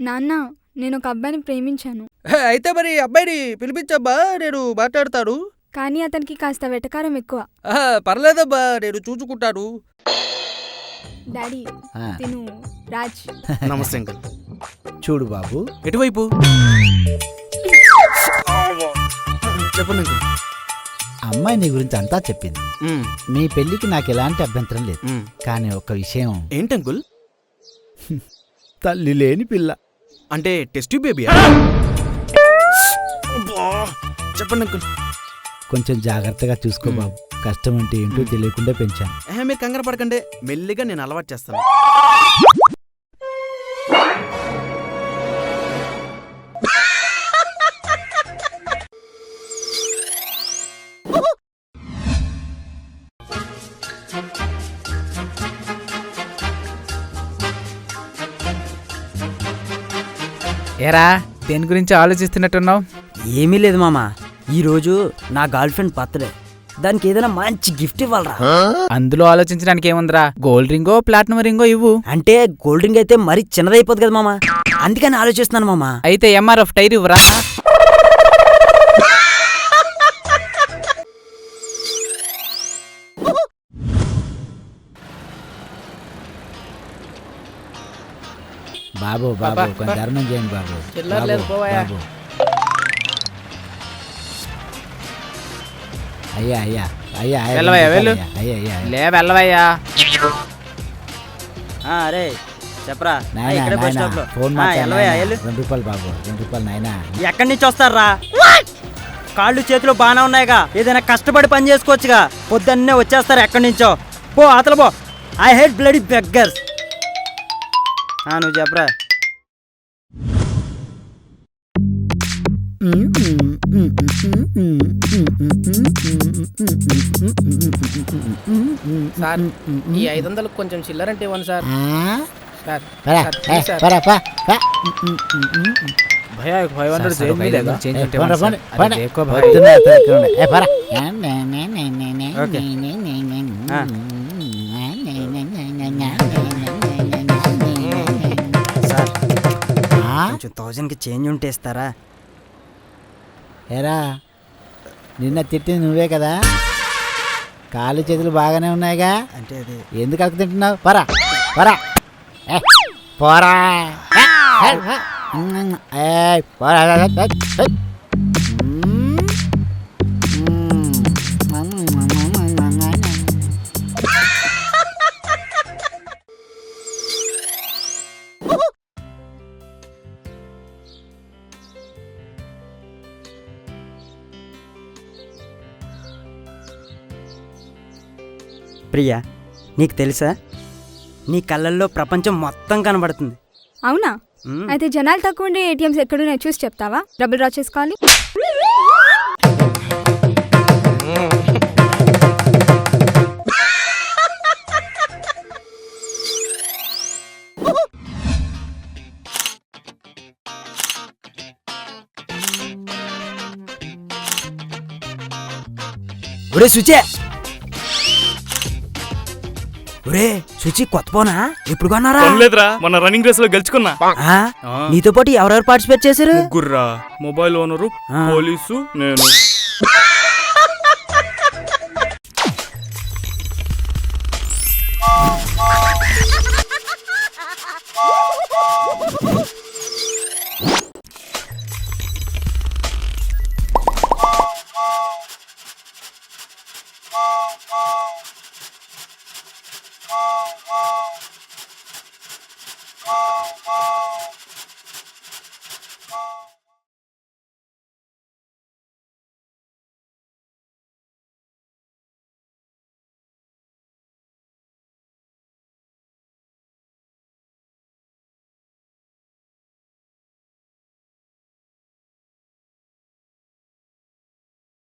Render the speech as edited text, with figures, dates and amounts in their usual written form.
నాన్న, నేను ఒక అబ్బాయిని ప్రేమించాను. అయితే మరి అబ్బాయిని పిలిపించబ్బా, నేను మాట్లాడతాను. కానీ అతనికి కాస్త వెటకారం ఎక్కువ. పర్లేదబ్బా, నేను చూసుకుంటాను. డాడీ, తిను రాజ్. నమస్తే అంకుల్. చూడు బాబు, ఎటువైపు? చెప్పండి అంకుల్. అమ్మాయి నీ గురించి అంతా చెప్పింది. మీ పెళ్లికి నాకు ఎలాంటి అభ్యంతరం లేదు. కానీ ఒక విషయం. ఏంటి అంకుల్? తల్లి లేని పిల్ల. అంటే టెస్ట్ బేబీయా? చెప్పండి అంకుల్. కొంచెం జాగ్రత్తగా చూసుకో బాబు. కష్టం అంటే ఏంటో తెలియకుండా పెంచాను. మీరు కంగారు పడకండి, మెల్లిగా నేను అలవాటు చేస్తాను. ఏరా, దేని గురించి ఆలోచిస్తున్నట్టున్నావు? ఏమీ లేదు మామ, ఈరోజు నా గర్ల్ ఫ్రెండ్ బర్త్డే. దానికి ఏదైనా మంచి గిఫ్ట్ ఇవ్వాలరా. అందులో ఆలోచించడానికి ఏముందిరా, గోల్డ్ రింగో ప్లాటినం రింగో ఇవ్వు. అంటే గోల్డ్ రింగ్ అయితే మరీ చిన్నదైపోద్ది కదా మామ, అందుకని ఆలోచిస్తున్నాను మామ. అయితే ఎంఆర్ఎఫ్ టైర్ ఇవ్వరా. బాబు బాబు కొంచెం ధర్మం చేయండి బాబు. బాబు అయ్యా అయ్యా అయ్యా వెళ్ళవయ్యా, వెళ్ళు. అయ్యా అయ్యా లే వెళ్ళవయ్యా. అరే చెప్పరా. ఫోన్ మాట్లాడు. 2 రూపాయలు బాబు, 2 రూపాయలు నాయనా. ఎక్కడి నుంచి వస్తారా? కాళ్ళు చేతులు బాగానే ఉన్నాయిగా, ఏదైనా కష్టపడి పని చేసుకోవచ్చుగా. పొద్దున్నే వచ్చేస్తారు ఎక్కడి నుంచో. పో అతలు పో. I hate bloody beggars. నువ్వు చెప్పరా. సార్, ఈ 500 కొంచెం చిల్లరంటే ఇవ్వండి సార్. భయ్యా 500 చేంజ్ ఉంటే కొంచెం 1000కి చేంజ్ ఉంటే ఇస్తారా? ఏరా, నిన్న తిట్టింది నువ్వే కదా. కాళ్ళు చేతులు బాగానే ఉన్నాయిగా, అంటే అది ఎందుకు అక్క తింటున్నావు? పరా పరా పోరా. ప్రియా, నీకు తెలుసా, నీ కళ్ళల్లో ప్రపంచం మొత్తం కనబడుతుంది. అవునా? అయితే జనాలు తక్కువ ఉండే ఏటీఎంస్ ఎక్కడున్నాయో చూసి చెప్తావా? డబ్బులు డ్రా చేసుకోవాలి. ఒరే శుచే, ఒరే శుచి, కొత్త పోనా? ఇప్పుడు కొన్నారా? లేదురా, మన రన్నింగ్ రేస్ లో గెలుచుకున్నా. నీతో పాటు ఎవరెవరు పార్టిసిపేట్ చేశారు? ముగ్గుర్రా. మొబైల్ ఓనరు, పోలీసు, నేను.